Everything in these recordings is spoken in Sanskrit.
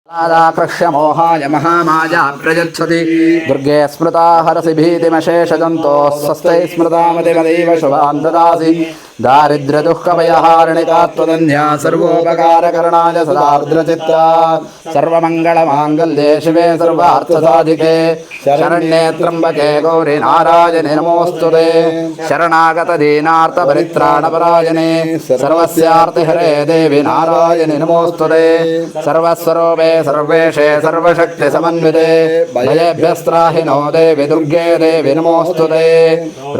कृष्य मोहाय महामाया प्रयच्छति दुर्गे स्मृता हरसि भीतिमशेषजन्तोः स्वस्ते स्मृता मतिमतीव शुभान् ददासि दारिद्र्यदुःखभयहारिणिका त्वदन्या सर्वोपकारकरणाय सदार्द्रचित्ता सर्वमङ्गलमाङ्गल्ये शिवे सर्वार्थसाधिके शरण्ये त्र्यम्बके गौरि नारायणि नमोऽस्तुते शरणागतदीनार्तपरित्राणपरायणे सर्वस्यार्तिहरे देवि नारायणि नमोऽस्तुते सर्वस्वरूपे सर्वेशे सर्वशक्तिसमन्विते भयेभ्यस्त्राहिनो देवि दुर्गे देवि नमोऽस्तुते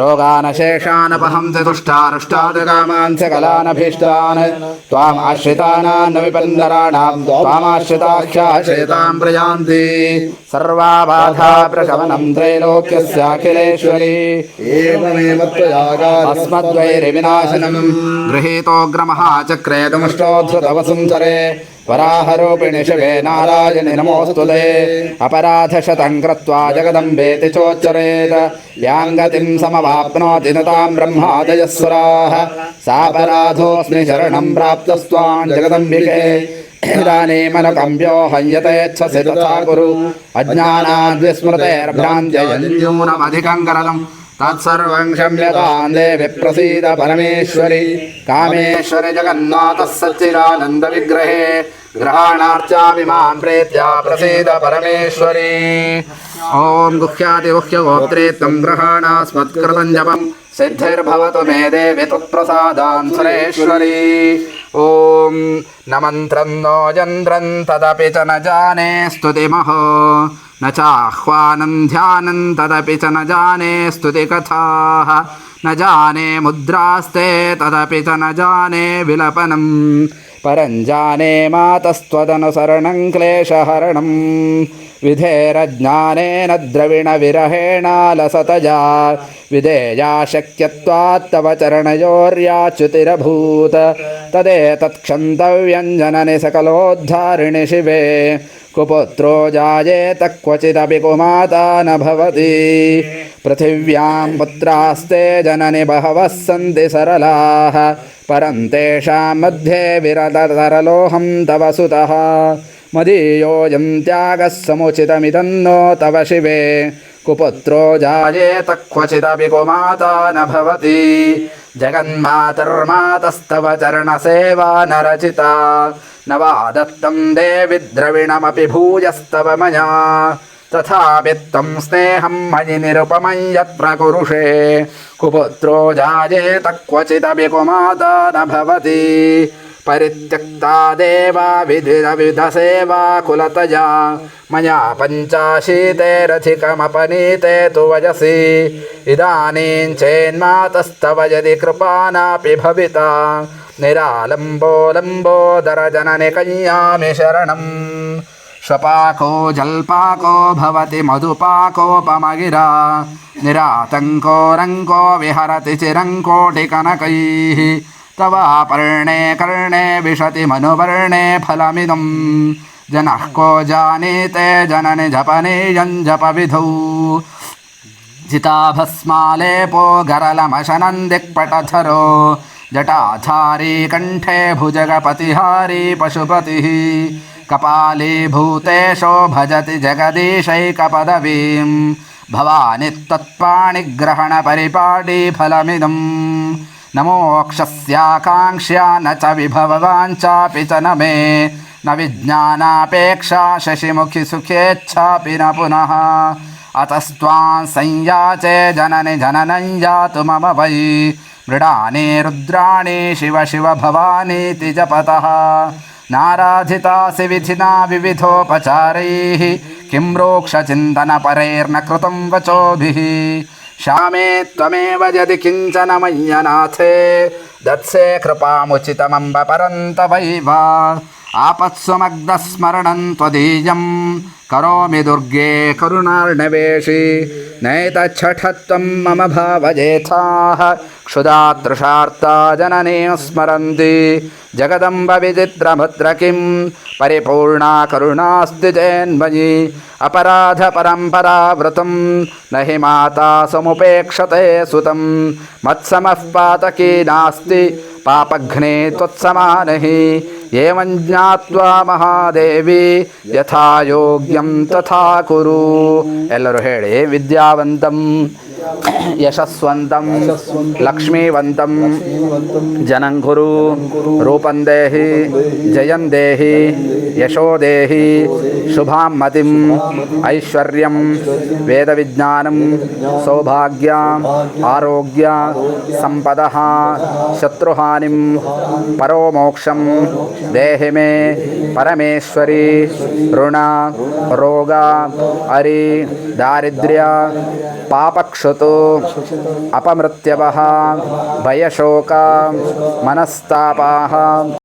रोगानशेषानपहंसि तुष्टारुष्टादकामान् सकलानभीष्टान् त्वाम् आश्रितानां विपन्नराणां त्वामाश्रिताख्याश्रितां प्रयान्ति सर्वाबाधा प्रशमनं त्रैलोक्यस्याखिलेश्वरी एवमेव अस्मद्वैरिविनाशनं गृहीतोऽग्रमः चक्रे दुमुष्टोद्धृतवसुन्धरे वराहरूपिणि शिवे नारायणि नमोऽस्तुते अपराधशतं कृत्वा जगदम्बेति चोच्चरेत् व्याङ्गतिं समवाप्नोति न तां ब्रह्मादयस्वराः सापराधोऽस्मि शरणं प्राप्तस्त्वां जगदम्बिके इदानीमनुकम्प्यो हन्यतेच्छसि तथा कुरु अज्ञानाद्विस्मृतेर्भ्रान्त्यन्यूनमधिकं करलम् तत्सर्वं क्षम्यतां देवि प्रसीद परमेश्वरि कामेश्वरि जगन्नाथः सच्चिदानन्दविग्रहे ग्रहाणार्चामि मां प्रीत्या प्रसीद परमेश्वरि ॐ गुह्यातिगुह्यगोत्रे त्वं ग्रहाणास्मत्कृतं जपं सिद्धिर्भवतु मे देवि त्वत्प्रसादान् सुरेश्वरी ॐ न मन्त्रं नो यन्त्रं तदपि च न जाने स्तुतिमहो न चाह्वानं ध्यानं तदपि च न जाने स्तुतिकथाः न जाने मुद्रास्ते तदपि च न जाने विलपनं परं जाने मातस्त्वदनुसरणं क्लेशहरणं विधेरज्ञानेन द्रविणविरहेणालसतजा विधेया शक्यत्वात्तव चरणयोर्याच्युतिरभूत् तदेतत्क्षन्तव्यं जननि सकलोद्धारिणि शिवे कुपुत्रो जायेत क्वचिदपि कुमाता न भवति पृथिव्यां पुत्रास्ते जननि बहवः सन्ति सरलाः परं तेषां मध्ये विरततरलोऽहं तव सुतः मदीयोऽयं त्यागः समुचितमिदं नो तव शिवे कुपुत्रो जायेत क्वचिदपि कुमाता न भवति जगन्मातर्मातस्तव चरणसेवा न रचिता न वा दत्तं देवि द्रविणमपि भूयस्तव मया तथापि त्वं स्नेहं मयि निरुपमं यत् प्रकुरुषे कुपुत्रो जायेत क्वचिदपि कुमाता न भवति परित्यक्ता देवा विविधसेवा कुलतया मया पञ्चाशीतेरधिकमपनीते तु वयसि इदानीं चेन्मातस्तव यदि कृपा नापि भविता निरालम्बो लम्बोदरजननि कन्यामि शरणम् स्वपाको जल्पाको भवति मधुपाकोपमगिरा निरातङ्को रङ्को विहरति चिरङ्कोटिकनकैः तवापर्णे कर्णे विशति मनुवर्णे फलमिदं जनः को जानीते जननि जपनीयं जपविधौ जिताभस्मालेपो गरलमशनं दिक्पटधरो जटाधारी कण्ठे भुजगपतिहारी पशुपतिः कपाली भूतेशो भजति जगदीशैकपदवीं भवानि त्वत्पाणिग्रहणपरिपाटी फलमिदं न मोक्षस्याकाङ्क्ष्या न च विभववाञ्चापि च न मे न विज्ञानापेक्षा शशिमुखि सुखेच्छापि न पुनः अतस्त्वां संयाचे जननि जननं यातु मम वै मृडानि रुद्राणि शिव शिव भवानीति जपतः नाराधितासि विधिना विविधोपचारैः किं रोक्षचिन्तनपरैर्न कृतं वचोभिः श्यामे त्वमेव यदि किञ्चन मय्यनाथे दत्से कृपामुचितमम्ब परन्तवैव आपत्स्वमग्धस्मरणं त्वदीयं करोमि दुर्गे करुणार्णवेशि नैतच्छठत्वं मम भावजेथाः क्षुधातृषार्ता जननी स्मरन्ति जगदम्ब विचित्रभद्र किं परिपूर्णा करुणास्ति चेन्मयि अपराधपरम्परावृतं न हि माता समुपेक्षते सुतं मत्समः पातकी नास्ति ಪಾಪಘ್ನೇ ತ್ವತ್ಸಮಾನಹಿ ಏವಂ ಜ್ಞಾತ್ವಾ ಮಹಾದೇವಿ ಯಥಾ ಯೋಗ್ಯಂ ತಥಾ ಕುರು. ಎಲ್ಲರೂ ಹೇಳಿ. ವಿದ್ಯಾವಂತಂ ಯಶಸ್ವಂತಂ ಲಕ್ಷ್ಮೀವಂತಂ ಜನಂಗುರು ರೂಪಂ ದೇಹಿ ಜಯಂ ದೇಹಿ ಯಶೋ ದೇಹಿ ಶುಭಾಂ ಮತಿಂ ಐಶ್ವರ್ಯಂ ವೇದವಿಜ್ಞಾನಂ ಸೌಭಾಗ್ಯ ಆರೋಗ್ಯ ಸಂಪದಃ ಶತ್ರುಹಾನಿಂ ಪರೋಮೋಕ್ಷಂ ದೇಹಿ ಮೇ ಪರಮೇಶ್ವರಿ ಋಣ ರೋಗ ಅರಿ ದಾರಿದ್ರ್ಯ ಪಾಪಕ್ಷತು ಅಪಮೃತ್ಯವಃ ಭಯಶೋಕ ಮನಸ್ತಾಪಾಃ